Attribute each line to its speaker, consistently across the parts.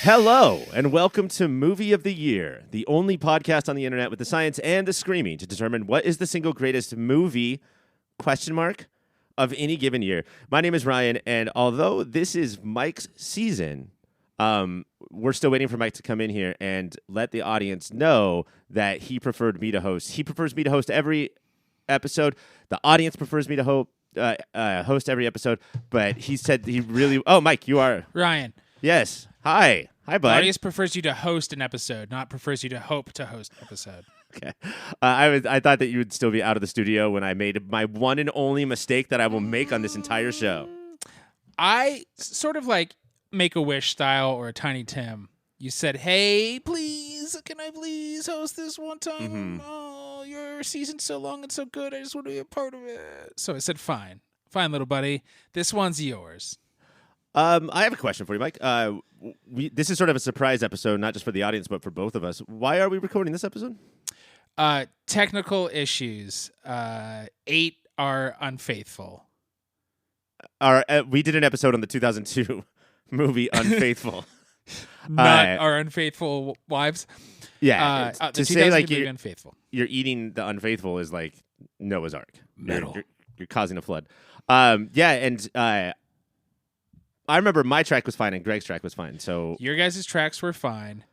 Speaker 1: Hello, and welcome to Movie of the Year, the only podcast on the internet with the science and the screaming to determine what is the single greatest movie, of any given year. My name is Ryan, and although this is Mike's season, we're still waiting for Mike to come in here and let the audience know that he preferred me to host. He prefers me to host every episode. The audience prefers me to host every episode, but he said he really... Oh, Mike, you are...
Speaker 2: Ryan.
Speaker 1: Yes. Hi, bud.
Speaker 2: The audience prefers you to host an episode, not prefers you to hope to host an episode.
Speaker 1: Okay. I thought that you would still be out of the studio when I made my one and only mistake that I will make on this entire show.
Speaker 2: I sort of like Make-A-Wish style or a Tiny Tim. You said, hey, please, can I please host this one time?
Speaker 1: Mm-hmm.
Speaker 2: Oh, your season's so long and so good. I just want to be a part of it. So I said, fine. Fine, little buddy. This one's yours.
Speaker 1: I have a question for you, Mike. This is sort of a surprise episode, not just for the audience, but for both of us. Why are we recording this episode?
Speaker 2: Technical issues. 8 are unfaithful.
Speaker 1: We did an episode on the 2002 movie Unfaithful.
Speaker 2: Not our unfaithful wives.
Speaker 1: Yeah. To say like you're
Speaker 2: unfaithful.
Speaker 1: You're eating the unfaithful is like Noah's Ark.
Speaker 2: Metal.
Speaker 1: You're causing a flood. I remember my track was fine and Greg's track was fine. So
Speaker 2: your guys' tracks were fine.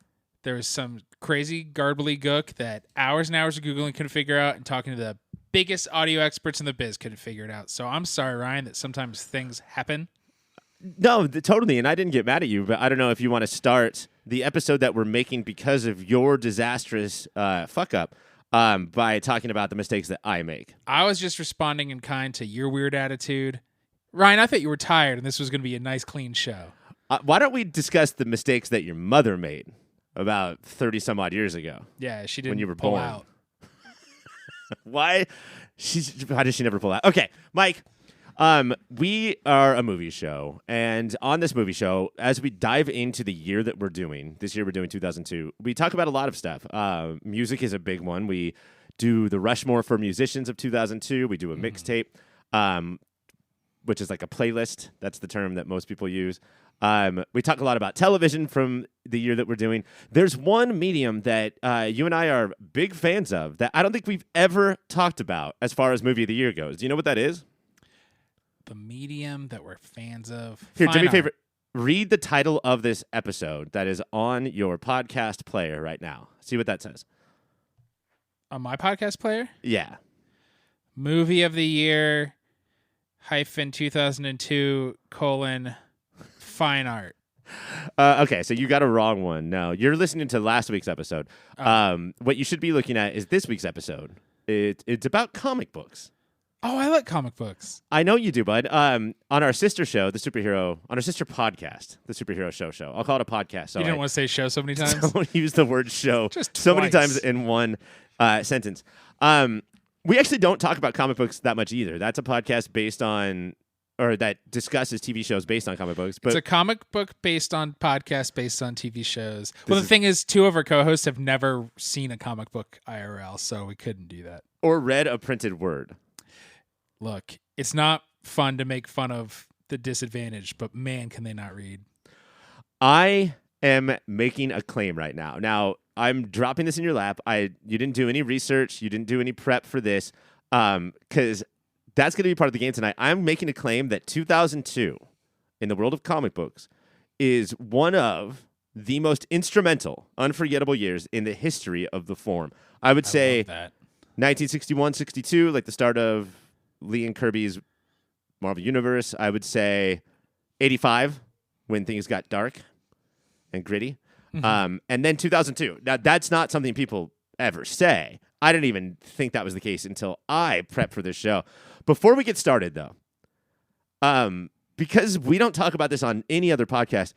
Speaker 2: There was some crazy garbly gook that hours and hours of Googling couldn't figure out, and talking to the biggest audio experts in the biz couldn't figure it out. So I'm sorry, Ryan, that sometimes things happen.
Speaker 1: No, totally. And I didn't get mad at you, but I don't know if you want to start the episode that we're making because of your disastrous fuck up by talking about the mistakes that I make.
Speaker 2: I was just responding in kind to your weird attitude. Ryan, I thought you were tired and this was going to be a nice, clean show.
Speaker 1: Why don't we discuss the mistakes that your mother made about 30-some-odd years ago?
Speaker 2: Yeah, she didn't
Speaker 1: when you were
Speaker 2: pull
Speaker 1: born.
Speaker 2: out.
Speaker 1: Why did she never pull out? Okay, Mike, we are a movie show, and on this movie show, as we dive into the year that we're doing, this year we're doing 2002, we talk about a lot of stuff. Music is a big one. We do the Rushmore for musicians of 2002. We do a mixtape. Which is like a playlist. That's the term that most people use. We talk a lot about television from the year that we're doing. There's one medium that you and I are big fans of that I don't think we've ever talked about as far as movie of the year goes. Do you know what that is?
Speaker 2: The medium that we're fans of.
Speaker 1: Here, do me a favor. Read the title of this episode that is on your podcast player right now. See what that says.
Speaker 2: On my podcast player?
Speaker 1: Yeah.
Speaker 2: Movie of the year... -2002 : fine art.
Speaker 1: Okay, so you got a wrong one. No, you're listening to last week's episode. What you should be looking at is this week's episode. It's about comic books.
Speaker 2: Oh, I like comic books.
Speaker 1: I know you do, bud. On our sister show, on our sister podcast, the Superhero Show. I'll call it a podcast. So
Speaker 2: you didn't want to say show so many times?
Speaker 1: Don't use the word show
Speaker 2: just
Speaker 1: so
Speaker 2: twice.
Speaker 1: many times in one sentence. We actually don't talk about comic books that much either. That's a podcast that discusses TV shows based on comic books. But
Speaker 2: it's a comic book based on podcast based on TV shows. Well, the thing is, 2 of our co-hosts have never seen a comic book IRL, so we couldn't do that.
Speaker 1: Or read a printed word.
Speaker 2: Look, it's not fun to make fun of the disadvantaged, but man, can they not read.
Speaker 1: I am making a claim right now. Now, I'm dropping this in your lap. You didn't do any research. You didn't do any prep for this, because that's going to be part of the game tonight. I'm making a claim that 2002, in the world of comic books, is one of the most instrumental, unforgettable years in the history of the form. I would say 1961, 62, like the start of Lee and Kirby's Marvel Universe. I would say 85, when things got dark and gritty.
Speaker 2: Mm-hmm.
Speaker 1: And then 2002. Now, that's not something people ever say. I didn't even think that was the case until I prepped for this show. Before we get started, though, because we don't talk about this on any other podcast,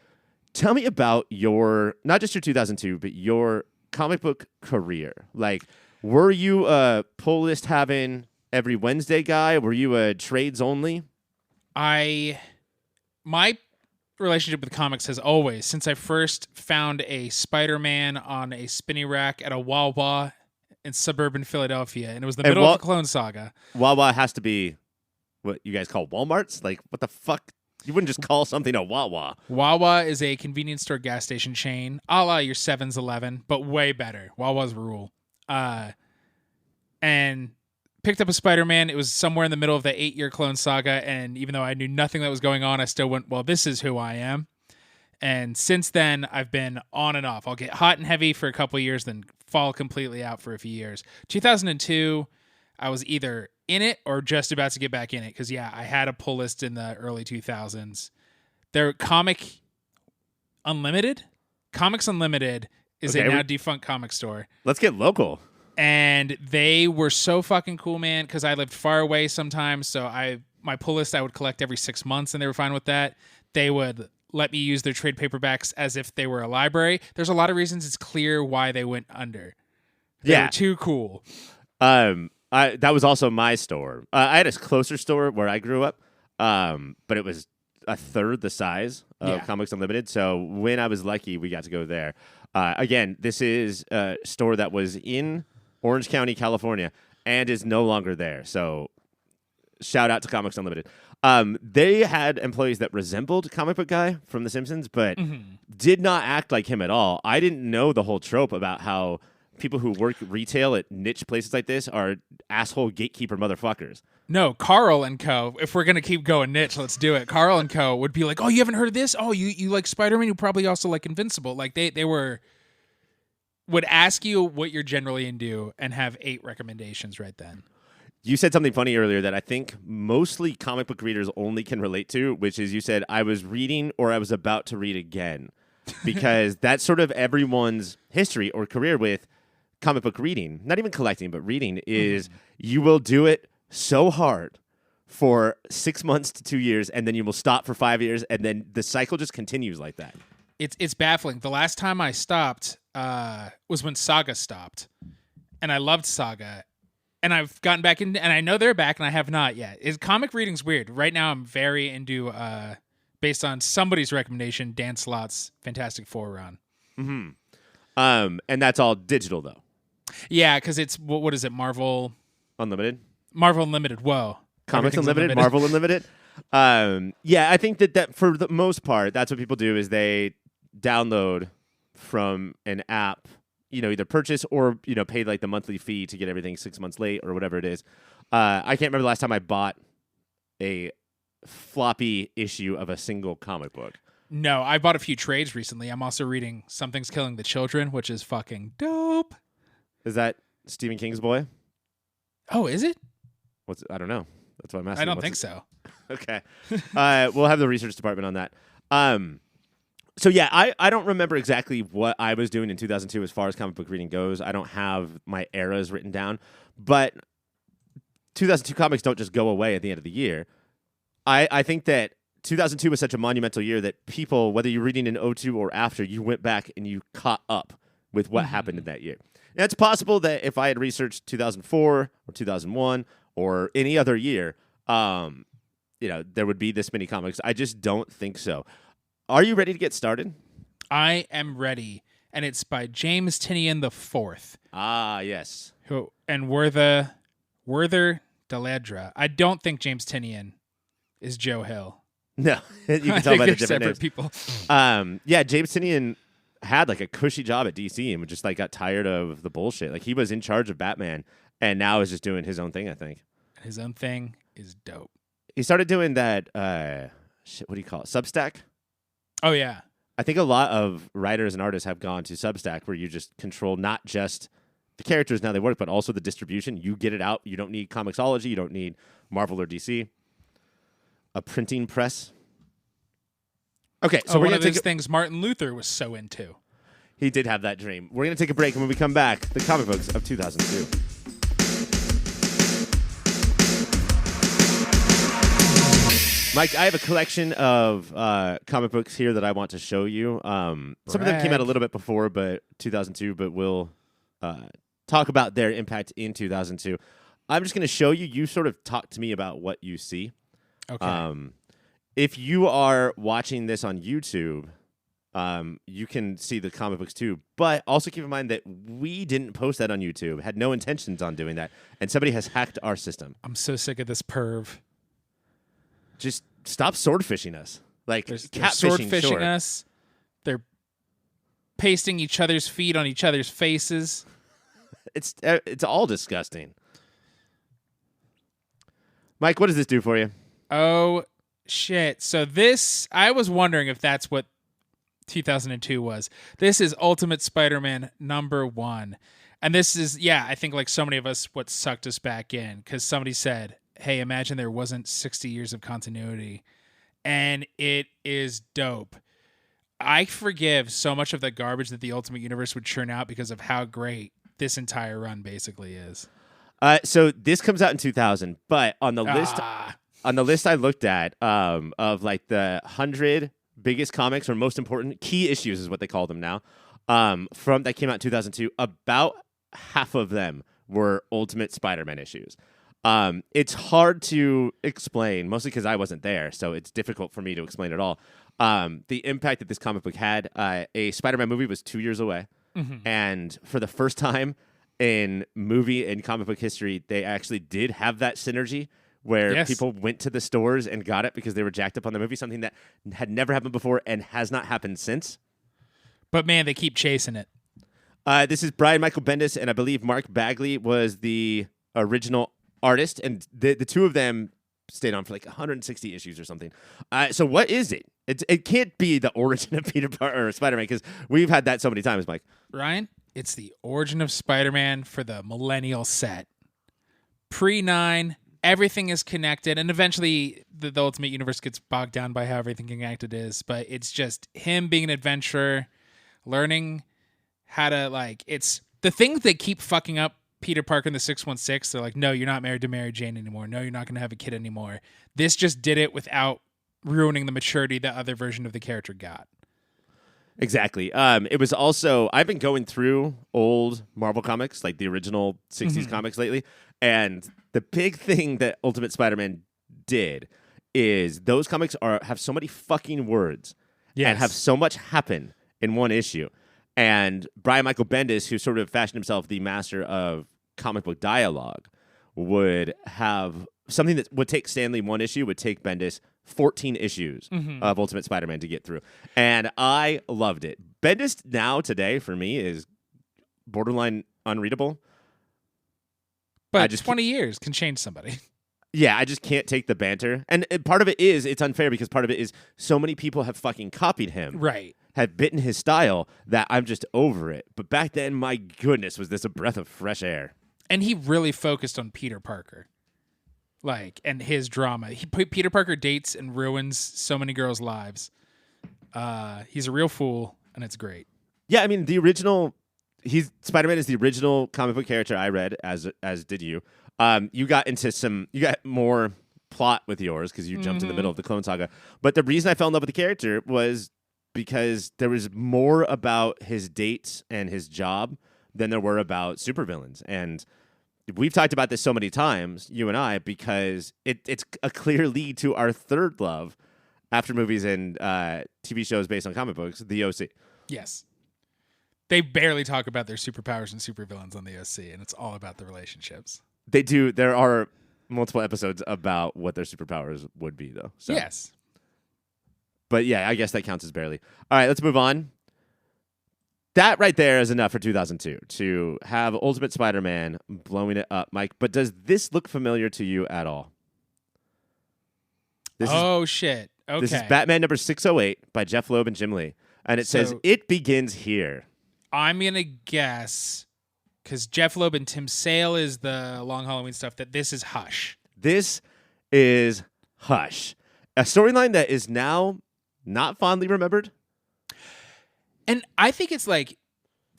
Speaker 1: tell me about not just your 2002, but your comic book career. Like, were you a pull list having every Wednesday guy? Were you a trades only?
Speaker 2: My relationship with comics has always, since I first found a Spider-Man on a spinny rack at a Wawa in suburban Philadelphia, and it was the middle of the Clone Saga.
Speaker 1: Wawa has to be what you guys call Walmarts? Like, what the fuck? You wouldn't just call something a Wawa.
Speaker 2: Wawa is a convenience store gas station chain, a la your 7-Eleven, but way better. Wawa's rule. And picked up a Spider-Man. It was somewhere in the middle of the 8-year Clone Saga, and even though I knew nothing that was going on, I still went, well, this is who I am. And since then, I've been on and off. I'll get hot and heavy for a couple of years, then fall completely out for a few years. 2002, I was either in it or just about to get back in it, because, yeah, I had a pull list in the early 2000s. Their Comics Unlimited is a now defunct comic store.
Speaker 1: Let's get local.
Speaker 2: And they were so fucking cool, man, because I lived far away sometimes. So my pull list I would collect every 6 months, and they were fine with that. They would let me use their trade paperbacks as if they were a library. There's a lot of reasons it's clear why they went under. They were too cool.
Speaker 1: That was also my store. I had a closer store where I grew up, but it was a third the size of Comics Unlimited. So when I was lucky, we got to go there. Again, this is a store that was in Orange County, California, and is no longer there. So shout out to Comics Unlimited. They had employees that resembled Comic Book Guy from The Simpsons, but did not act like him at all. I didn't know the whole trope about how people who work retail at niche places like this are asshole gatekeeper motherfuckers.
Speaker 2: No, Carl and Co., if we're going to keep going niche, let's do it. Carl and Co. would be like, oh, you haven't heard of this? Oh, you like Spider-Man? You probably also like Invincible. Like, they would ask you what you're generally into and have 8 recommendations right then.
Speaker 1: You said something funny earlier that I think mostly comic book readers only can relate to, which is you said, I was reading or I was about to read again. Because that's sort of everyone's history or career with comic book reading. Not even collecting, but reading is you will do it so hard for 6 months to 2 years, and then you will stop for 5 years, and then the cycle just continues like that.
Speaker 2: It's baffling. The last time I stopped was when Saga stopped, and I loved Saga, and I've gotten back in, and I know they're back, and I have not yet. Comic reading's weird. Right now, I'm very into, based on somebody's recommendation, Dan Slott's Fantastic Four run.
Speaker 1: And that's all digital though.
Speaker 2: Yeah, because it's what is it? Marvel
Speaker 1: Unlimited.
Speaker 2: Whoa.
Speaker 1: Comics Unlimited. Marvel Unlimited. Yeah, I think that for the most part, that's what people do is they download from an app, either purchase or, pay like the monthly fee to get everything 6 months late or whatever it is. I can't remember the last time I bought a floppy issue of a single comic book.
Speaker 2: No, I bought a few trades recently. I'm also reading Something's Killing the Children, which is fucking dope.
Speaker 1: Is that Stephen King's boy?
Speaker 2: Oh, is it?
Speaker 1: I don't know. That's what I'm asking.
Speaker 2: I don't think so.
Speaker 1: Okay. We'll have the research department on that. So yeah, I don't remember exactly what I was doing in 2002 as far as comic book reading goes. I don't have my eras written down, but 2002 comics don't just go away at the end of the year. I think that 2002 was such a monumental year that people, whether you're reading in 2002 or after, you went back and you caught up with what happened in that year. And it's possible that if I had researched 2004 or 2001 or any other year, there would be this many comics. I just don't think so. Are you ready to get started?
Speaker 2: I am ready, and it's by James Tynion IV.
Speaker 1: Ah, yes.
Speaker 2: And Werther Deledra. I don't think James Tynion is Joe Hill.
Speaker 1: No, you can tell by the different
Speaker 2: separate
Speaker 1: names.
Speaker 2: people.
Speaker 1: Yeah, James Tynion had like a cushy job at DC and just like got tired of the bullshit. Like he was in charge of Batman and now is just doing his own thing, I think.
Speaker 2: His own thing is dope.
Speaker 1: He started doing that what do you call it? Substack?
Speaker 2: Oh yeah.
Speaker 1: I think a lot of writers and artists have gone to Substack where you just control not just the characters and how they work, but also the distribution. You get it out. You don't need Comixology. You don't need Marvel or DC. A printing press. Okay, so we're
Speaker 2: one
Speaker 1: going
Speaker 2: of
Speaker 1: to
Speaker 2: those things Martin Luther was so into.
Speaker 1: He did have that dream. We're going to take a break, and when we come back, the comic books of 2002. Mike, I have a collection of comic books here that I want to show you. Some of them came out a little bit before, but 2002. But we'll talk about their impact in 2002. I'm just going to show you. You sort of talk to me about what you see.
Speaker 2: Okay.
Speaker 1: If you are watching this on YouTube, you can see the comic books too. But also keep in mind that we didn't post that on YouTube, had no intentions on doing that, and somebody has hacked our system.
Speaker 2: I'm so sick of this perv.
Speaker 1: Just stop sword fishing us. Like
Speaker 2: They're
Speaker 1: catfishing,
Speaker 2: sword fishing
Speaker 1: sure.
Speaker 2: us. They're pasting each other's feet on each other's faces.
Speaker 1: It's all disgusting. Mike, what does this do for you?
Speaker 2: Oh, shit. So this, I was wondering if that's what 2002 was. This is Ultimate Spider-Man #1. And this is, I think like so many of us, what sucked us back in. Because somebody said, hey, imagine there wasn't 60 years of continuity. And it is dope. I forgive so much of the garbage that the Ultimate Universe would churn out because of how great this entire run basically is.
Speaker 1: So this comes out in 2000, but on the list I looked at of like the 100 biggest comics or most important key issues is what they call them now. From that came out in 2002, about half of them were Ultimate Spider-Man issues. It's hard to explain, mostly because I wasn't there, so it's difficult for me to explain at all. The impact that this comic book had. A Spider-Man movie was 2 years away, and for the first time in movie and comic book history, they actually did have that synergy where people went to the stores and got it because they were jacked up on the movie, something that had never happened before and has not happened since.
Speaker 2: But man, they keep chasing it.
Speaker 1: This is Brian Michael Bendis, and I believe Mark Bagley was the original artist, and the two of them stayed on for like 160 issues or something. So what is it? It can't be the origin of Peter Parker or Spider-Man because we've had that so many times, Mike.
Speaker 2: Ryan, it's the origin of Spider-Man for the millennial set. Pre-9, everything is connected, and eventually the Ultimate Universe gets bogged down by how everything connected is, but it's just him being an adventurer, learning how to, it's the things that keep fucking up Peter Parker in the 616. They're like, no, you're not married to Mary Jane anymore. No, you're not going to have a kid anymore. This just did it without ruining the maturity that other version of the character got.
Speaker 1: Exactly. It was also, I've been going through old Marvel comics, like the original 60s comics lately, and the big thing that Ultimate Spider-Man did is those comics have so many fucking words and have so much happen in one issue. And Brian Michael Bendis, who sort of fashioned himself the master of comic book dialogue, would have something that would take Stan Lee one issue, would take Bendis 14 issues of Ultimate Spider-Man to get through. And I loved it. Bendis now, today, for me, is borderline unreadable.
Speaker 2: But 20 years can change somebody.
Speaker 1: Yeah, I just can't take the banter. And part of it is, it's unfair because part of it is so many people have fucking copied him.
Speaker 2: Right.
Speaker 1: Have bitten his style that I'm just over it. But back then, my goodness, was this a breath of fresh air.
Speaker 2: And he really focused on Peter Parker. And his drama. Peter Parker dates and ruins so many girls' lives. He's a real fool, and it's great.
Speaker 1: Yeah, I mean, the original... Spider-Man is the original comic book character I read, as did you. You got more plot with yours because you jumped in the middle of the Clone Saga. But the reason I fell in love with the character was because there was more about his dates and his job than there were about supervillains. And we've talked about this so many times, you and I, because it's a clear lead to our third love after movies and TV shows based on comic books, the OC.
Speaker 2: Yes. They barely talk about their superpowers and supervillains on the OC, and it's all about the relationships.
Speaker 1: They do. There are multiple episodes about what their superpowers would be, though. So.
Speaker 2: Yes.
Speaker 1: But yeah, I guess that counts as barely. All right, let's move on. That right there is enough for 2002 to have Ultimate Spider-Man blowing it up, Mike. But does this look familiar to you at all?
Speaker 2: Shit. Okay.
Speaker 1: This is Batman number 608 by Jeff Loeb and Jim Lee. And it says, "It begins here."
Speaker 2: I'm going to guess, because Jeff Loeb and Tim Sale is the Long Halloween stuff, that this is Hush.
Speaker 1: This is Hush. A storyline that is now not fondly remembered.
Speaker 2: And I think it's like,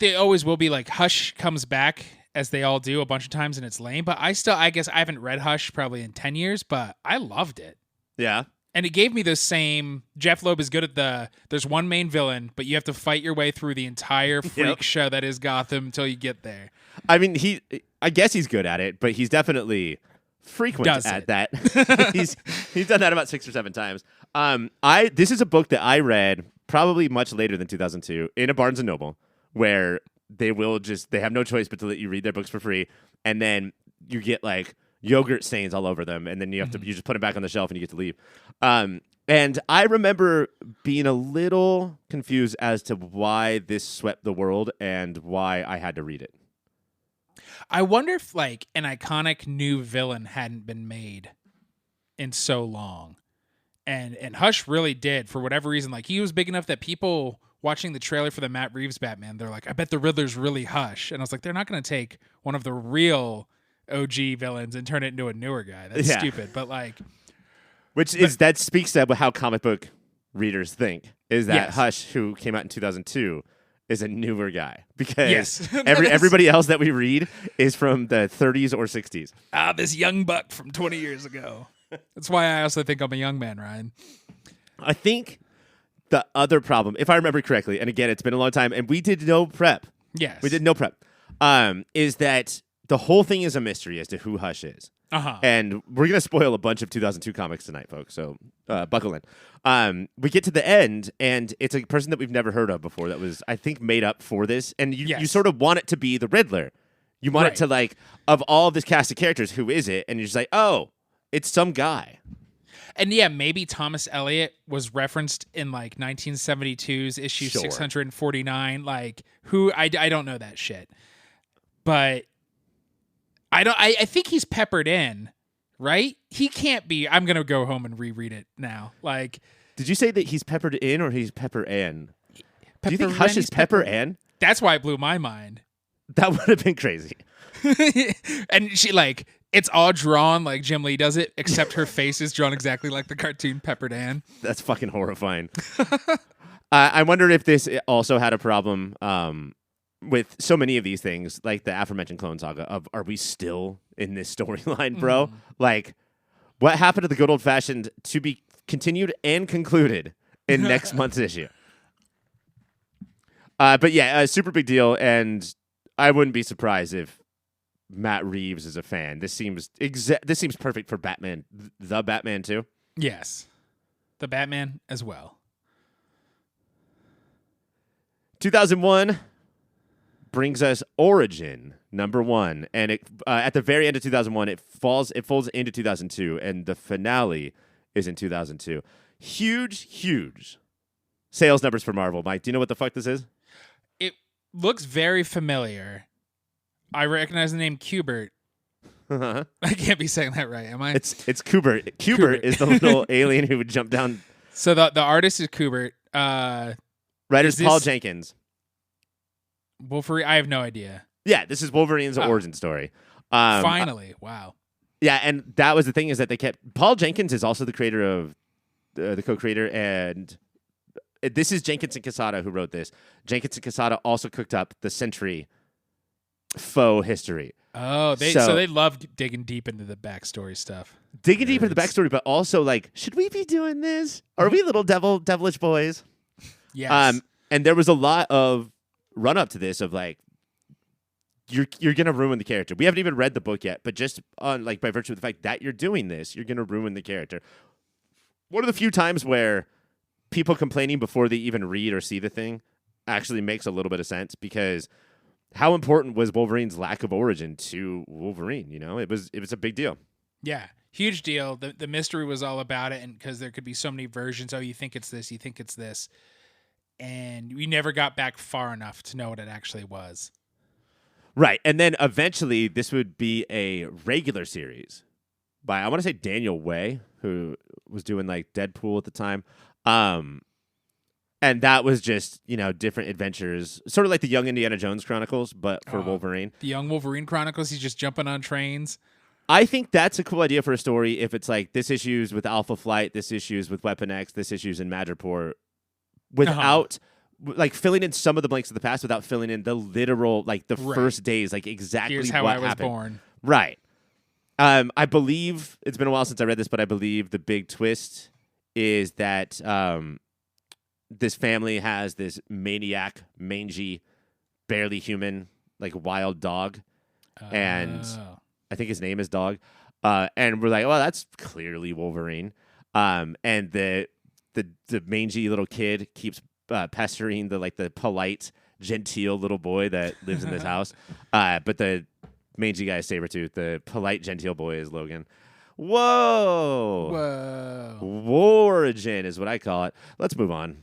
Speaker 2: they always will be like, Hush comes back, as they all do a bunch of times, and it's lame. But I guess I haven't read Hush probably in 10 years, but I loved it.
Speaker 1: Yeah.
Speaker 2: And it gave me the same, Jeff Loeb is good at there's one main villain, but you have to fight your way through the entire freak show that is Gotham until you get there.
Speaker 1: I mean, I guess he's good at it, but he's definitely frequent at that. He's done that about 6 or 7 times. This is a book that I read probably much later than 2002 in a Barnes & Noble, where they have no choice but to let you read their books for free, and then you get like yogurt stains all over them, and then you just put them back on the shelf and you get to leave. And I remember being a little confused as to why this swept the world and why I had to read it.
Speaker 2: I wonder if like an iconic new villain hadn't been made in so long. And Hush really did, for whatever reason. Like, he was big enough that people watching the trailer for the Matt Reeves Batman, they're like, I bet the Riddler's really Hush. And I was like, they're not going to take one of the real OG villains and turn it into a newer guy. That's stupid. But like,
Speaker 1: that speaks to how comic book readers think, is that
Speaker 2: Yes.
Speaker 1: Hush, who came out in 2002, is a newer guy, because
Speaker 2: Yes.
Speaker 1: everybody else that we read is from the 30s or 60s.
Speaker 2: This young buck from 20 years ago. That's why I also think I'm a young man, Ryan.
Speaker 1: I think the other problem, if I remember correctly, and again, it's been a long time, and we did no prep.
Speaker 2: Yes.
Speaker 1: We did no prep. Is that the whole thing is a mystery as to who Hush is.
Speaker 2: Uh-huh.
Speaker 1: And we're going to spoil a bunch of 2002 comics tonight, folks, so buckle in. We get to the end, and it's a person that we've never heard of before that was, I think, made up for this. And you sort of want it to be the Riddler. You want it to, like, of all of this cast of characters, who is it? And you're just like, oh, it's some guy.
Speaker 2: And yeah, maybe Thomas Elliot was referenced in like 1972's issue 649. Like, who I don't know that shit, but I think he's peppered in, right? He can't be. I'm gonna go home and reread it now. Like,
Speaker 1: did you say that he's peppered in or he's Pepper Ann? Do you think Hush is Pepper Ann?
Speaker 2: That's why it blew my mind.
Speaker 1: That would have been crazy.
Speaker 2: And she like. It's all drawn like Jim Lee does it, except her face is drawn exactly like the cartoon Pepper Dan.
Speaker 1: That's fucking horrifying. I wonder if this also had a problem with so many of these things, like the aforementioned Clone Saga, of are we still in this storyline, bro? Like, what happened to the good old-fashioned to be continued and concluded in next month's issue? But yeah, a super big deal, and I wouldn't be surprised if Matt Reeves is a fan. This seems perfect for Batman, the Batman too.
Speaker 2: Yes, the Batman as well.
Speaker 1: 2001 brings us Origin #1, and it at the very end of 2001, it folds into 2002, and the finale is in 2002. Huge sales numbers for Marvel. Mike, do you know what the fuck this is?
Speaker 2: It looks very familiar. I recognize the name Kubert. I can't be saying that right, am I?
Speaker 1: It's Kubert. Kubert is the little alien who would jump down.
Speaker 2: So the artist is Kubert.
Speaker 1: Writer's Paul Jenkins.
Speaker 2: Wolverine. I have no idea.
Speaker 1: Yeah, this is Wolverine's origin story.
Speaker 2: Finally, wow.
Speaker 1: Yeah, and that was the thing, is that they kept. Paul Jenkins is also the creator of the co-creator, and this is Jenkins and Quesada who wrote this. Jenkins and Quesada also cooked up the Sentry faux history.
Speaker 2: Oh, so they love digging deep into the backstory stuff.
Speaker 1: Digging deep into the backstory, but also like, should we be doing this? Are we little devilish boys?
Speaker 2: Yes.
Speaker 1: And there was a lot of run up to this of like, you're gonna ruin the character. We haven't even read the book yet, but just on like by virtue of the fact that you're doing this, you're gonna ruin the character. One of the few times where people complaining before they even read or see the thing actually makes a little bit of sense, because how important was Wolverine's lack of origin to Wolverine? You know, it was a big deal.
Speaker 2: Yeah, huge deal. The mystery was all about it, and because there could be so many versions. Oh, you think it's this, and we never got back far enough to know what it actually was.
Speaker 1: Right, and then eventually this would be a regular series by, I want to say, Daniel Way, who was doing like Deadpool at the time. And that was just, different adventures, sort of like the Young Indiana Jones Chronicles, but for Wolverine.
Speaker 2: The Young Wolverine Chronicles, he's just jumping on trains.
Speaker 1: I think that's a cool idea for a story if it's like this issue's with Alpha Flight, this issue's with Weapon X, this issue's in Madripoor, without like filling in some of the blanks of the past, without filling in the literal, like the first days, like exactly
Speaker 2: Here's how
Speaker 1: what
Speaker 2: I was
Speaker 1: happened.
Speaker 2: born.
Speaker 1: Right. I believe, it's been a while since I read this, but I believe the big twist is that this family has this maniac, mangy, barely human, like wild dog. And I think his name is Dog. And we're like, well, that's clearly Wolverine. And the mangy little kid keeps pestering the polite, genteel little boy that lives in this house. But the mangy guy Sabretooth. The polite, genteel boy is Logan. Whoa. Origin is what I call it. Let's move on.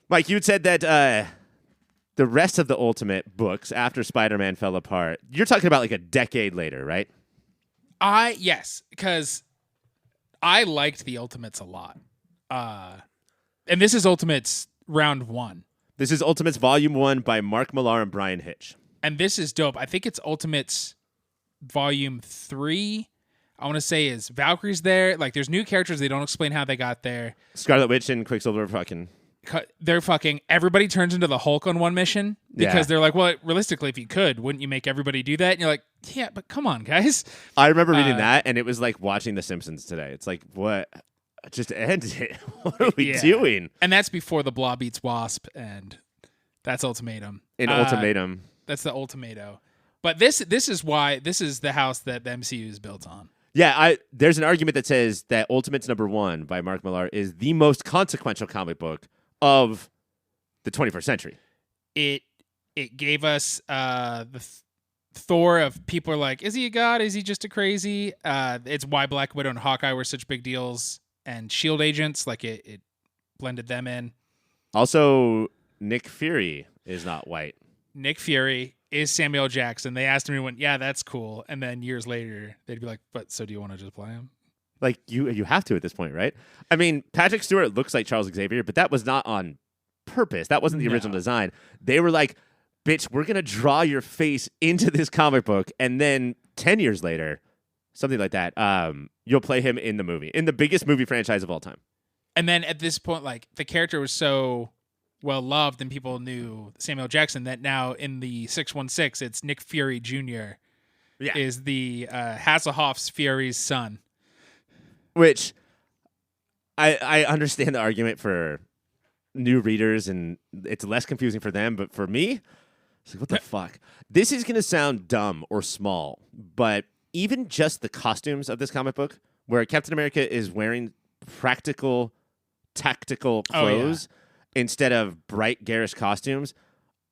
Speaker 1: Mike, you said that the rest of the Ultimate books after Spider-Man fell apart, you're talking about like a decade later, right?
Speaker 2: Yes, because I liked the Ultimates a lot. And this is Ultimates Round 1.
Speaker 1: This is Ultimates Volume 1 by Mark Millar and Brian Hitch.
Speaker 2: And this is dope. I think it's Ultimates Volume 3. I want to say is Valkyrie's there. Like, there's new characters. They don't explain how they got there.
Speaker 1: Scarlet Witch and Quicksilver fucking...
Speaker 2: They're fucking... Everybody turns into the Hulk on one mission. Because they're like, well, realistically, if you could, wouldn't you make everybody do that? And you're like, yeah, but come on, guys.
Speaker 1: I remember reading that, and it was like watching The Simpsons today. It's like, what? Just end it. What are we doing?
Speaker 2: And that's before the Blob eats Wasp, and that's Ultimatum.
Speaker 1: Ultimatum.
Speaker 2: That's the Ultimato. But this is why this is the house that the MCU is built on.
Speaker 1: Yeah, there's an argument that says that Ultimates #1 by Mark Millar is the most consequential comic book of the 21st century.
Speaker 2: It gave us the Thor of people are like, is he a god? Is he just a crazy? It's why Black Widow and Hawkeye were such big deals, and Shield agents, like it blended them in.
Speaker 1: Also, Nick Fury is not white.
Speaker 2: Nick Fury is Samuel Jackson. They asked him, he went, yeah, that's cool. And then years later, they'd be like, but so do you want to just play him?
Speaker 1: Like, you have to at this point, right? I mean, Patrick Stewart looks like Charles Xavier, but that was not on purpose. That wasn't the original design. They were like, bitch, we're going to draw your face into this comic book, and then 10 years later, something like that, you'll play him in the movie, in the biggest movie franchise of all time. And
Speaker 2: then at this point, like, the character was so well loved and people knew Samuel Jackson that now in the 616, it's Nick Fury Jr. Is the Hasselhoff's Fury's son.
Speaker 1: Which I understand the argument for new readers, and it's less confusing for them, but for me, it's like, what the fuck? This is going to sound dumb or small, but even just the costumes of this comic book, where Captain America is wearing practical, tactical clothes instead of bright, garish costumes,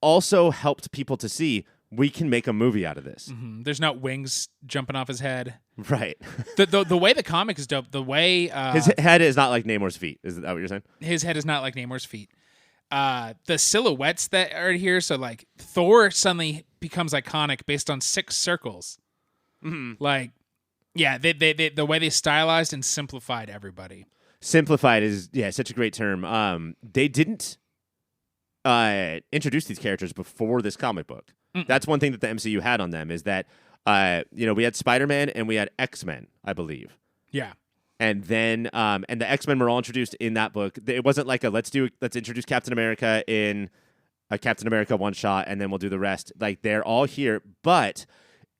Speaker 1: also helped people to see we can make a movie out of this.
Speaker 2: Mm-hmm. There's not wings jumping off his head.
Speaker 1: Right.
Speaker 2: The way the comic is dope, the way...
Speaker 1: his head is not like Namor's feet. Is that what you're saying?
Speaker 2: His head is not like Namor's feet. The silhouettes that are here, so like Thor suddenly becomes iconic based on 6 circles.
Speaker 1: Mm-hmm.
Speaker 2: Like, yeah, they the way they stylized and simplified everybody.
Speaker 1: Simplified is such a great term. They didn't introduce these characters before this comic book. Mm-mm. That's one thing that the MCU had on them, is that we had Spider-Man and we had X-Men, I believe.
Speaker 2: Yeah.
Speaker 1: And then and the X-Men were all introduced in that book. It wasn't like let's introduce Captain America in a Captain America one shot and then we'll do the rest. Like, they're all here, but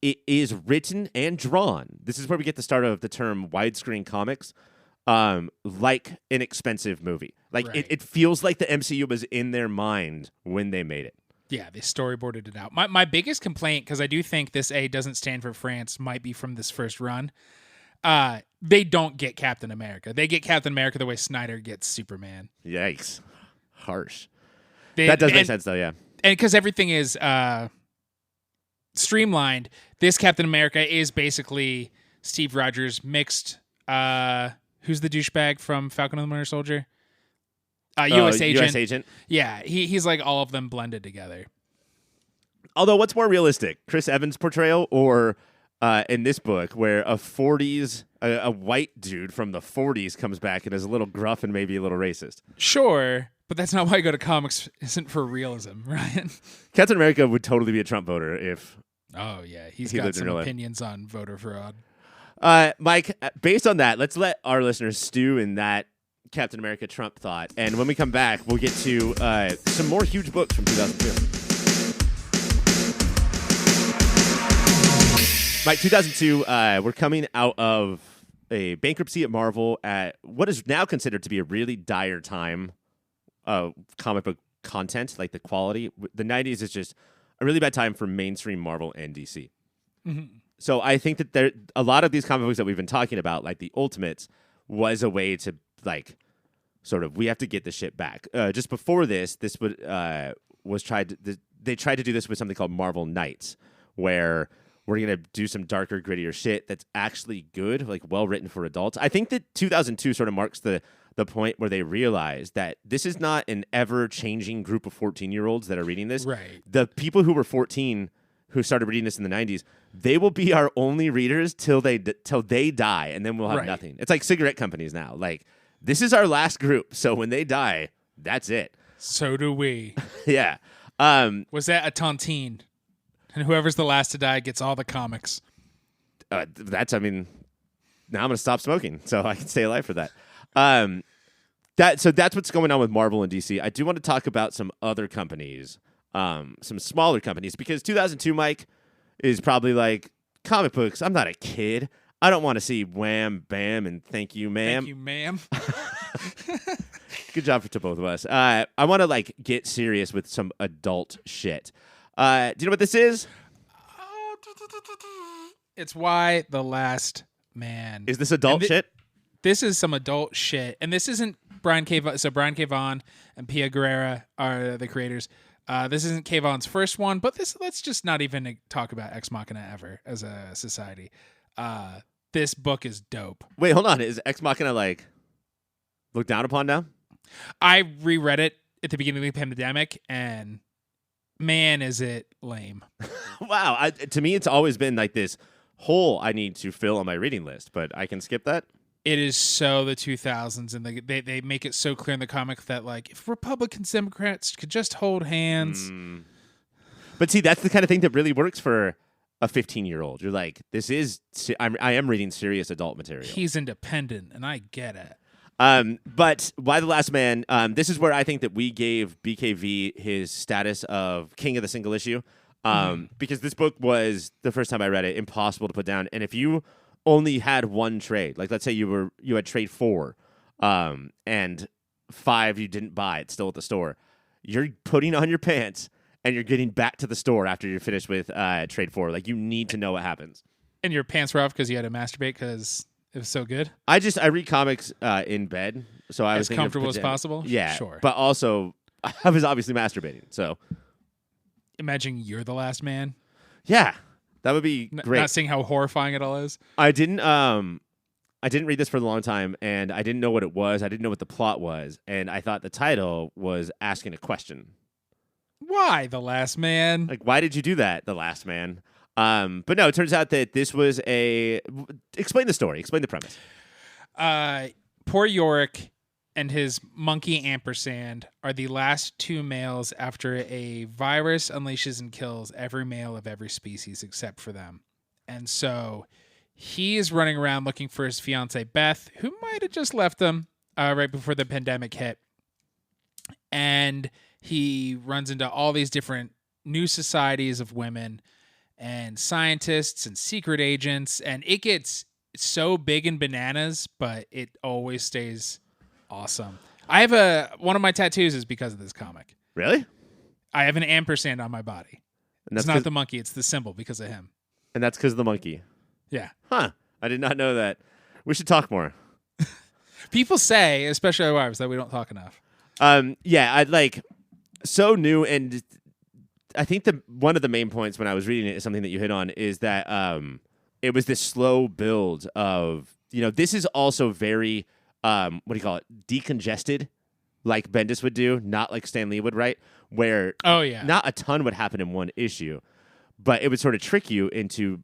Speaker 1: it is written and drawn. This is where we get the start of the term widescreen comics. Like an expensive movie. Like, right. It feels like the MCU was in their mind when they made it.
Speaker 2: Yeah, they storyboarded it out. My biggest complaint, because I do think this A doesn't stand for France, might be from this first run. They don't get Captain America. They get Captain America the way Snyder gets Superman.
Speaker 1: Yikes. Harsh. That does make sense, though, yeah.
Speaker 2: And because everything is streamlined, this Captain America is basically Steve Rogers mixed... who's the douchebag from Falcon and the Winter Soldier? U.S. Agent.
Speaker 1: U.S. Agent.
Speaker 2: Yeah, he's like all of them blended together.
Speaker 1: Although, what's more realistic, Chris Evans' portrayal, or in this book, where a white dude from the 40s comes back and is a little gruff and maybe a little racist?
Speaker 2: Sure, but that's not why I go to comics. Isn't for realism, right?
Speaker 1: Captain America would totally be a Trump voter if.
Speaker 2: Oh yeah, he got some opinions on voter fraud.
Speaker 1: Mike, based on that, let's let our listeners stew in that Captain America Trump thought. And when we come back, we'll get to some more huge books from 2002. Mike, 2002, we're coming out of a bankruptcy at Marvel at what is now considered to be a really dire time of comic book content, like the quality. The 90s is just a really bad time for mainstream Marvel and DC. Mm-hmm. So I think that a lot of these comic books that we've been talking about, like the Ultimates, was a way to, like, sort of, we have to get this shit back. Just before this they tried to do this with something called Marvel Knights, where we're going to do some darker, grittier shit that's actually good, like well written for adults. I think that 2002 sort of marks the point where they realize that this is not an ever-changing group of 14-year-olds that are reading this.
Speaker 2: Right.
Speaker 1: The people who were 14 who started reading this in the 90s, they will be our only readers till they die, and then we'll have nothing. It's like cigarette companies now. Like, this is our last group, so when they die, that's it.
Speaker 2: So do we.
Speaker 1: Yeah.
Speaker 2: Was that a tontine? And whoever's the last to die gets all the comics.
Speaker 1: Now I'm going to stop smoking, so I can stay alive for that. So that's what's going on with Marvel and DC. I do want to talk about some other companies, some smaller companies, because 2002, Mike, is probably like comic books. I'm not a kid. I don't want to see wham, bam, and thank you, ma'am.
Speaker 2: Thank you, ma'am.
Speaker 1: Good job to both of us. I want to like get serious with some adult shit. Do you know what this is?
Speaker 2: It's Why the Last Man.
Speaker 1: Is this adult shit?
Speaker 2: This is some adult shit, and this isn't Brian K. So Brian K. Vaughan and Pia Guerrera are the creators. This isn't K. Vaughan's first one, but let's just not even talk about Ex Machina ever as a society. This book is dope.
Speaker 1: Wait, hold on. Is Ex Machina like looked down upon now?
Speaker 2: I reread it at the beginning of the pandemic, and man, is it lame.
Speaker 1: Wow. To me, it's always been like this hole I need to fill on my reading list, but I can skip that.
Speaker 2: It is so the 2000s, and they make it so clear in the comic that, like, if Republicans, Democrats could just hold hands.
Speaker 1: But see, that's the kind of thing that really works for a 15-year-old. You're like, I am reading serious adult material.
Speaker 2: He's independent, and I get it.
Speaker 1: But Why the Last Man, this is where I think that we gave BKV his status of king of the single issue, because this book was, the first time I read it, impossible to put down. And if you only had one trade, like let's say you had trade 4, and 5 you didn't buy, it's still at the store, you're putting on your pants and you're getting back to the store after you're finished with trade 4. Like, you need to know what happens. And
Speaker 2: your pants were off because you had to masturbate because it was so good?
Speaker 1: I read comics in bed, so I was
Speaker 2: as comfortable as possible?
Speaker 1: Yeah,
Speaker 2: sure.
Speaker 1: But also, I was obviously masturbating, so.
Speaker 2: Imagine you're the last man.
Speaker 1: Yeah, that would be great.
Speaker 2: Not seeing how horrifying it all is.
Speaker 1: I didn't read this for a long time, and I didn't know what it was. I didn't know what the plot was, and I thought the title was asking a question.
Speaker 2: Why the last man?
Speaker 1: Like, why did you do that, the last man? But no, it turns out that this was explain the story. Explain the premise.
Speaker 2: Poor Yorick and his monkey ampersand are the last 2 males after a virus unleashes and kills every male of every species except for them. And so he is running around looking for his fiancée, Beth, who might have just left him right before the pandemic hit. And he runs into all these different new societies of women and scientists and secret agents, and it gets so big and bananas, but it always stays awesome. I have one of my tattoos is because of this comic.
Speaker 1: Really?
Speaker 2: I have an ampersand on my body. And it's not the monkey, it's the symbol because of him.
Speaker 1: And that's because of the monkey.
Speaker 2: Yeah.
Speaker 1: Huh. I did not know that. We should talk more.
Speaker 2: People say, especially our wives, that we don't talk enough.
Speaker 1: Yeah, I'd like so new, and I think one of the main points when I was reading it is something that you hit on, is that it was this slow build of, this is also very what do you call it, decongested, like Bendis would do, not like Stan Lee would write, where not a ton would happen in one issue, but it would sort of trick you into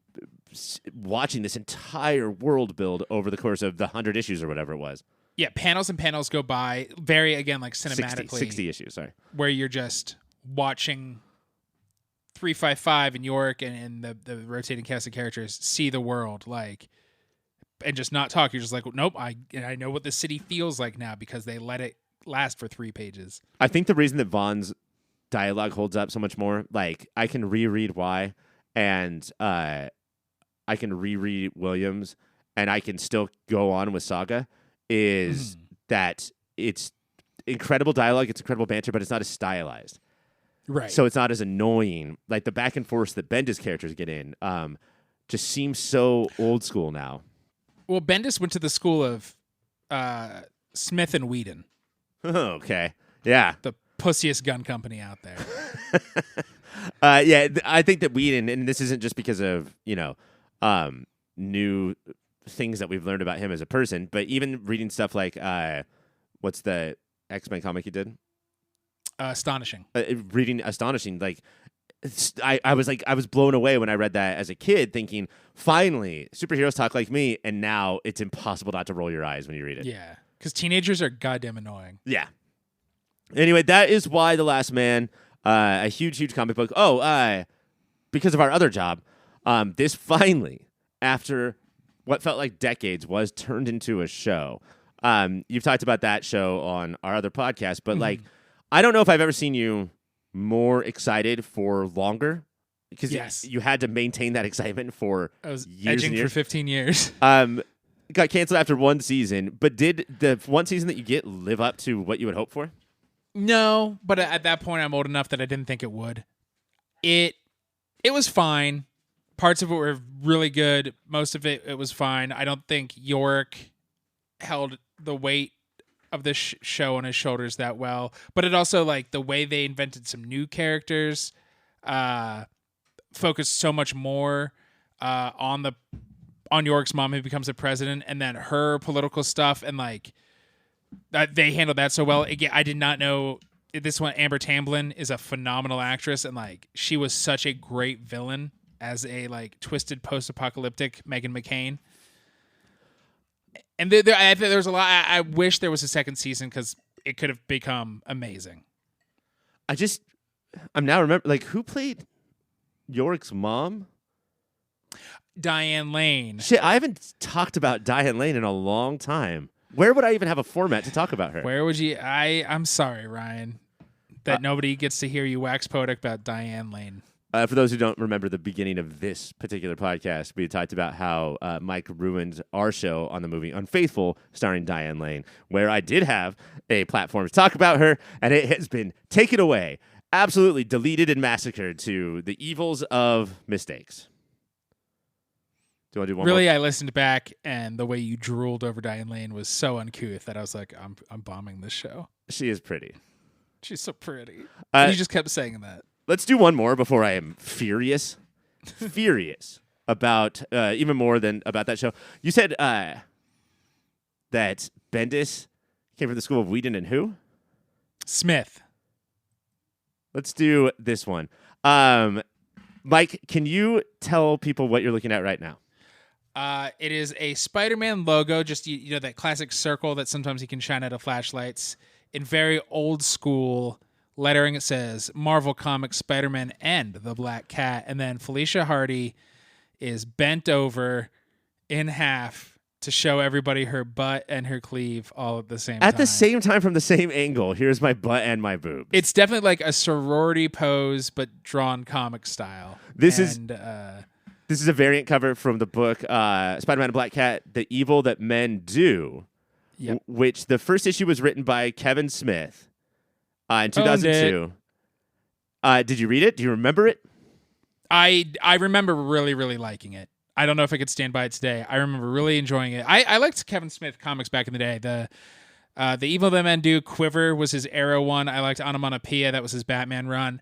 Speaker 1: watching this entire world build over the course of the 100 issues or whatever it was.
Speaker 2: Yeah, panels and panels go by, very, again, like cinematically.
Speaker 1: 60 issues, sorry.
Speaker 2: Where you're just watching 355 and York and the rotating cast of characters see the world, like, and just not talk. You're just like, nope, I know what the city feels like now because they let it last for 3 pages.
Speaker 1: I think the reason that Vaughn's dialogue holds up so much more, like, I can reread Why, and I can reread Williams, and I can still go on with Saga, is that it's incredible dialogue, it's incredible banter, but it's not as stylized.
Speaker 2: Right.
Speaker 1: So it's not as annoying. Like, the back and forth that Bendis characters get in just seems so old school now.
Speaker 2: Well, Bendis went to the school of Smith and Whedon.
Speaker 1: Okay. Yeah.
Speaker 2: The pussiest gun company out there.
Speaker 1: I think that Whedon, and this isn't just because of new things that we've learned about him as a person, but even reading stuff like what's the X-Men comic he did?
Speaker 2: Astonishing.
Speaker 1: Reading Astonishing, like I was blown away when I read that as a kid, thinking finally superheroes talk like me, and now it's impossible not to roll your eyes when you read it.
Speaker 2: Yeah, because teenagers are goddamn annoying.
Speaker 1: Yeah. Anyway, that is why The Last Man, a huge comic book. Because of our other job, this finally, after what felt like decades, was turned into a show. You've talked about that show on our other podcast, but like, I don't know if I've ever seen you more excited for longer, because you had to maintain that excitement for
Speaker 2: I was
Speaker 1: years
Speaker 2: edging
Speaker 1: and years.
Speaker 2: for 15 years.
Speaker 1: Got canceled after one season, but did the one season that you get live up to what you would hope for?
Speaker 2: No, but at that point, I'm old enough that I didn't think it would. It was fine. Parts of it were really good. Most of it was fine. I don't think Yorick held the weight of this show on his shoulders that well. But it also, like, the way they invented some new characters, focused so much more on Yorick's mom, who becomes the president, and then her political stuff, and like they handled that so well. Again, I did not know this one. Amber Tamblyn is a phenomenal actress, and like she was such a great villain as a like twisted post-apocalyptic Meghan McCain. And I think there was a lot. I wish there was a second season because it could have become amazing.
Speaker 1: I'm now remember, like, who played Yorick's mom?
Speaker 2: Diane Lane.
Speaker 1: Shit, I haven't talked about Diane Lane in a long time. Where would I even have a format to talk about her?
Speaker 2: Where would you? I'm sorry, Ryan, that nobody gets to hear you wax poetic about Diane Lane.
Speaker 1: For those who don't remember the beginning of this particular podcast, we talked about how Mike ruined our show on the movie Unfaithful, starring Diane Lane, where I did have a platform to talk about her, and it has been taken away, absolutely deleted and massacred to the evils of mistakes. Do you want to do one
Speaker 2: Really,
Speaker 1: more?
Speaker 2: I listened back, and the way you drooled over Diane Lane was so uncouth that I was like, I'm bombing this show.
Speaker 1: She is pretty.
Speaker 2: She's so pretty. And you just kept saying that.
Speaker 1: Let's do one more before I am furious. Furious about, even more than about that show. You said that Bendis came from the school of Whedon and who?
Speaker 2: Smith.
Speaker 1: Let's do this one. Mike, can you tell people what you're looking at right now?
Speaker 2: It is a Spider-Man logo, just you know that classic circle that sometimes you can shine out of flashlights. In very old school lettering, it says Marvel Comics Spider-Man and the Black Cat, and then Felicia Hardy is bent over in half to show everybody her butt and her cleave all at the same time.
Speaker 1: At the same time, from the same angle. Here's my butt and my boob.
Speaker 2: It's definitely like a sorority pose, but drawn comic style.
Speaker 1: This is a variant cover from the book Spider-Man and Black Cat, The Evil That Men Do, which the first issue was written by Kevin Smith in 2002. Did you read it? Do you remember it?
Speaker 2: I remember really, really liking it. I don't know if I could stand by it today. I remember really enjoying it. I liked Kevin Smith comics back in the day. The Evil That Men Do, Quiver was his Arrow one. I liked Onomatopoeia. That was his Batman run.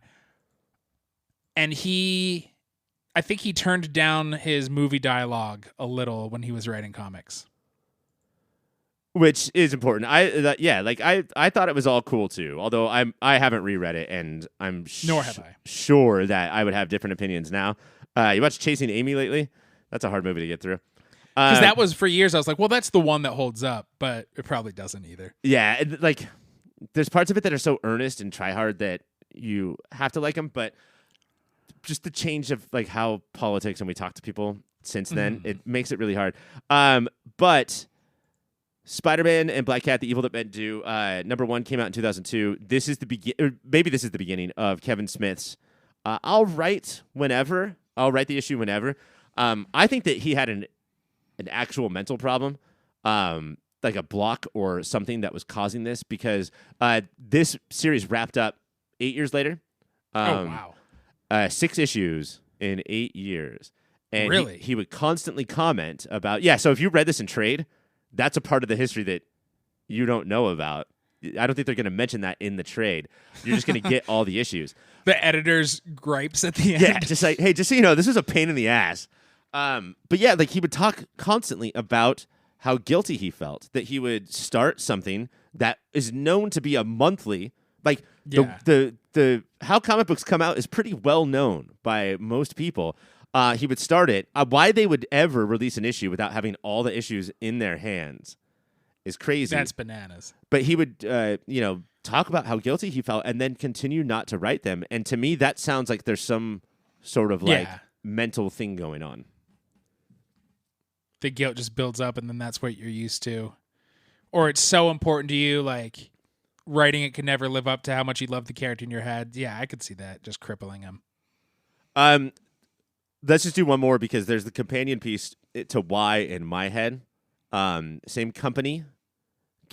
Speaker 2: And I think he turned down his movie dialogue a little when he was writing comics.
Speaker 1: Which is important. I thought it was all cool too. Although I haven't reread it, and I'm
Speaker 2: nor have I.
Speaker 1: Sure that I would have different opinions now. You watched Chasing Amy lately? That's a hard movie to get through.
Speaker 2: Because that was for years. I was like, well, that's the one that holds up, but it probably doesn't either.
Speaker 1: Yeah, like there's parts of it that are so earnest and try hard that you have to like them, but just the change of like how politics and we talk to people since then, it makes it really hard. But Spider-Man and Black Cat, The Evil That Men Do, number 1 came out in 2002. This is maybe this is the beginning of Kevin Smith's I'll write the issue whenever. I think that he had an actual mental problem, like a block or something that was causing this, because this series wrapped up 8 years later.
Speaker 2: Wow.
Speaker 1: 6 issues in 8 years. And
Speaker 2: really?
Speaker 1: He would constantly comment about, so if you read this in trade, that's a part of the history that you don't know about. I don't think they're going to mention that in the trade. You're just going to get all the issues.
Speaker 2: The editor's gripes at the end.
Speaker 1: Yeah, just like, hey, just so you know, this was a pain in the ass. But yeah, like he would talk constantly about how guilty he felt that he would start something that is known to be a monthly. Like the how comic books come out is pretty well known by most people. He would start it. Why they would ever release an issue without having all the issues in their hands is crazy.
Speaker 2: That's bananas.
Speaker 1: But he would, talk about how guilty he felt and then continue not to write them. And to me, that sounds like there's some sort of mental thing going on.
Speaker 2: The guilt just builds up, and then that's what you're used to. Or it's so important to you, like writing it could never live up to how much you love the character in your head. Yeah, I could see that just crippling him.
Speaker 1: Let's just do one more because there's the companion piece to Why in my head. Same company.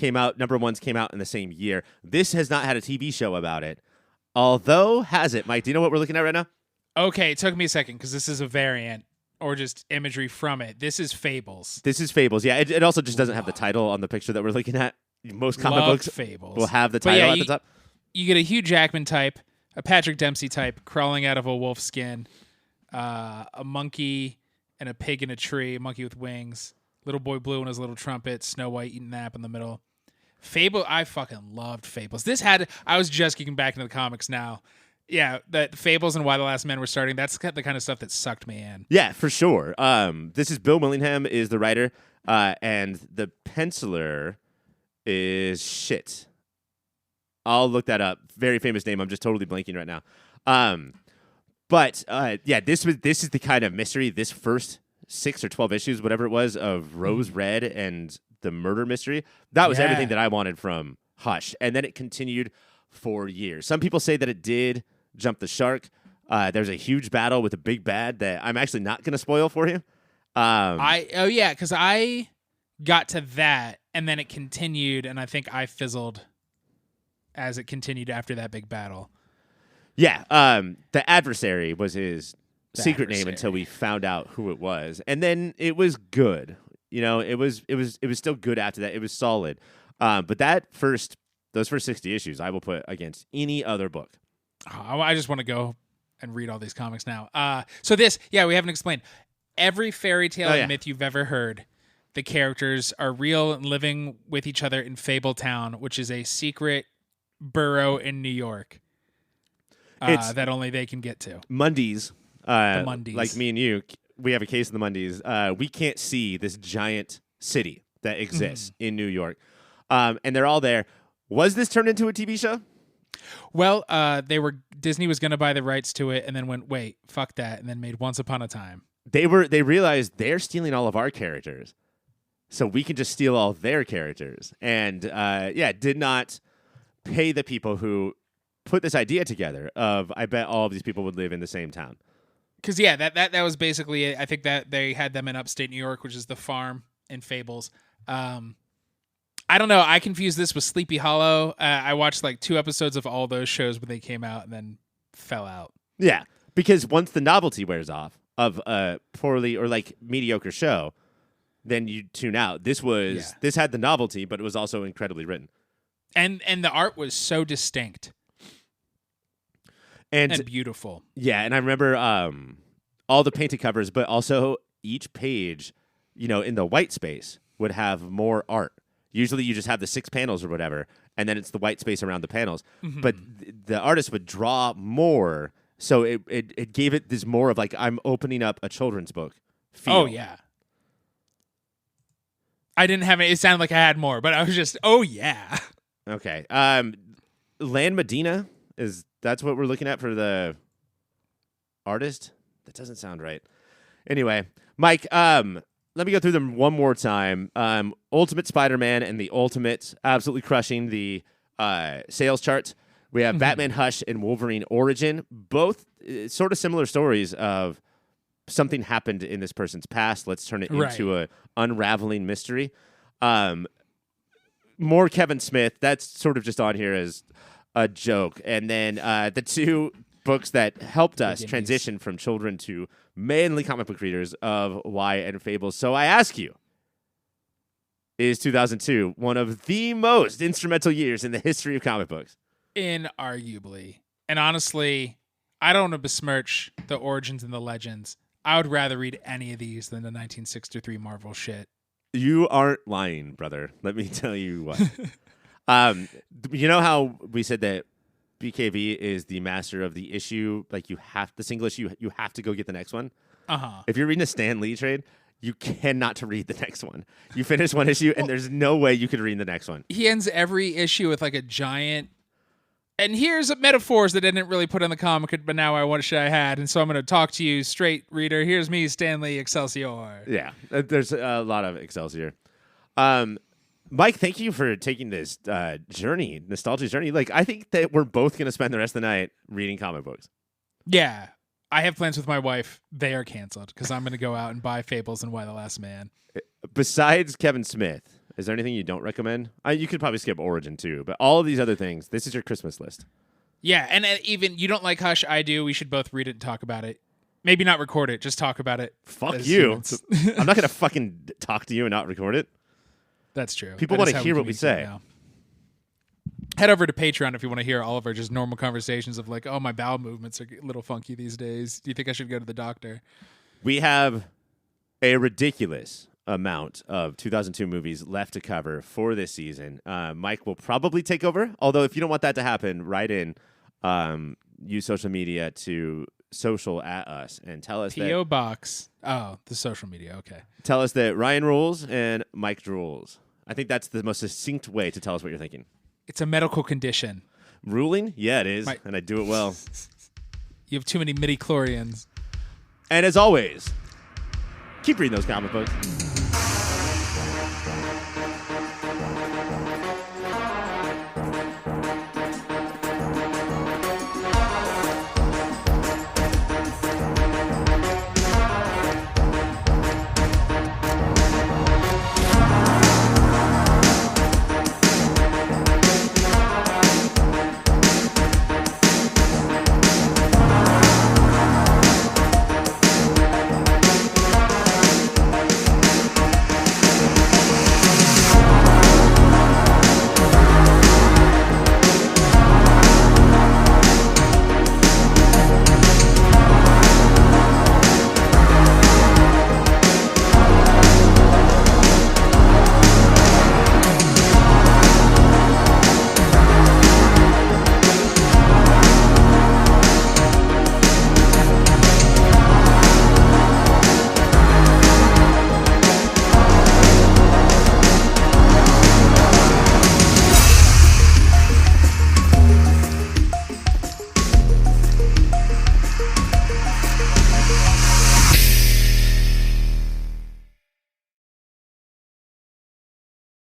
Speaker 1: Number ones came out in the same year. This has not had a TV show about it. Although, has it? Mike, do you know what we're looking at right now?
Speaker 2: Okay, it took me a second because this is a variant or just imagery from it. This is Fables.
Speaker 1: Yeah. It also just doesn't have the title on the picture that we're looking at. Most comic books
Speaker 2: Fables
Speaker 1: will have the title at the top.
Speaker 2: You get a Hugh Jackman type, a Patrick Dempsey type crawling out of a wolf skin, a monkey and a pig in a tree, a monkey with wings. Little Boy Blue and his little trumpet, Snow White eating an apple in the middle. Fable, I fucking loved Fables. I was just getting back into the comics now. Yeah, that Fables and Why the Last Men Were Starting, that's the kind of stuff that sucked me in.
Speaker 1: Yeah, for sure. This is Bill Willingham is the writer, and the penciler is shit. I'll look that up. Very famous name. I'm just totally blanking right now. But this is the kind of mystery, this first 6 or 12 issues, whatever it was, of Rose Red and the murder mystery. That was everything that I wanted from Hush. And then it continued for years. Some people say that it did jump the shark. There's a huge battle with a big bad that I'm actually not going to spoil for you.
Speaker 2: Because I got to that, and then it continued, and I think I fizzled as it continued after that big battle.
Speaker 1: Yeah, the adversary was his secret name until we found out who it was, and then it was good. It was still good after that. It was solid, but those first 60 issues, I will put against any other book.
Speaker 2: I just want to go and read all these comics now. So we haven't explained every fairy tale and myth you've ever heard. The characters are real and living with each other in Fable Town, which is a secret borough in New York that only they can get to.
Speaker 1: Mundies.
Speaker 2: The Mundies.
Speaker 1: Like me and you, we have a case in the Mundies. We can't see this giant city that exists in New York. And they're all there. Was this turned into a TV show?
Speaker 2: Well, Disney was going to buy the rights to it and then went, wait, fuck that, and then made Once Upon a Time.
Speaker 1: They realized they're stealing all of our characters. So we can just steal all their characters. And did not pay the people who put this idea together of, I bet all of these people would live in the same town.
Speaker 2: Because, that was basically it. I think that they had them in upstate New York, which is the farm in Fables. I don't know. I confused this with Sleepy Hollow. I watched like 2 episodes of all those shows when they came out and then fell out.
Speaker 1: Yeah, because once the novelty wears off of a poorly or like mediocre show, then you tune out. This had the novelty, but it was also incredibly written. And
Speaker 2: the art was so distinct. And beautiful.
Speaker 1: Yeah, and I remember all the painted covers, but also each page, in the white space would have more art. Usually you just have the 6 panels or whatever, and then it's the white space around the panels. Mm-hmm. But the artist would draw more, so it gave it this more of like, I'm opening up a children's book feel.
Speaker 2: Oh, yeah. I didn't have it. It sounded like I had more, but I was just, oh, yeah.
Speaker 1: Okay. Lan Medina, that's what we're looking at for the artist? That doesn't sound right. Anyway, Mike, let me go through them one more time. Ultimate Spider-Man and the Ultimate, absolutely crushing the sales charts. We have Batman Hush and Wolverine Origin, both sort of similar stories of something happened in this person's past. Let's turn it into a unraveling mystery. More Kevin Smith. That's sort of just on here as a joke. And then the 2 books that helped us transition from children to mainly comic book readers of Why and Fables. So I ask you, is 2002, one of the most instrumental years in the history of comic books.
Speaker 2: Inarguably. And honestly, I don't want to besmirch the origins and the legends. I would rather read any of these than the 1963 Marvel shit.
Speaker 1: You aren't lying, brother. Let me tell you what. You know how we said that BKV is the master of the issue? Like the single issue, you have to go get the next one. If you're reading a Stan Lee trade, you cannot to read the next one. You finish one issue, and there's no way you could read the next one.
Speaker 2: He ends every issue with like a giant. And here's metaphors that I didn't really put in the comic, but now I wish I had. And so I'm going to talk to you straight, reader. Here's me, Stanley Excelsior.
Speaker 1: Yeah, there's a lot of Excelsior. Mike, thank you for taking this nostalgia journey. Like, I think that we're both going to spend the rest of the night reading comic books.
Speaker 2: Yeah. I have plans with my wife. They are canceled because I'm going to go out and buy Fables and Why the Last Man.
Speaker 1: Besides Kevin Smith, is there anything you don't recommend? You could probably skip Origin too, but all of these other things, this is your Christmas list.
Speaker 2: Yeah, and even you don't like Hush, I do. We should both read it and talk about it. Maybe not record it, just talk about it.
Speaker 1: Fuck you. I'm not going to fucking talk to you and not record it.
Speaker 2: That's true.
Speaker 1: People want to hear what we say.
Speaker 2: Now. Head over to Patreon if you want to hear all of our just normal conversations of like, oh, my bowel movements are a little funky these days. Do you think I should go to the doctor?
Speaker 1: We have a ridiculous amount of 2002 movies left to cover for this season. Mike will probably take over, although if you don't want that to happen, write in, use social media to social at us and tell us
Speaker 2: P.O. Box. Oh, the social media. Okay.
Speaker 1: Tell us that Ryan rules and Mike drools. I think that's the most succinct way to tell us what you're thinking.
Speaker 2: It's a medical condition.
Speaker 1: Ruling? Yeah, it is. And I do it well.
Speaker 2: You have too many midi-chlorians.
Speaker 1: And as always, keep reading those comic books.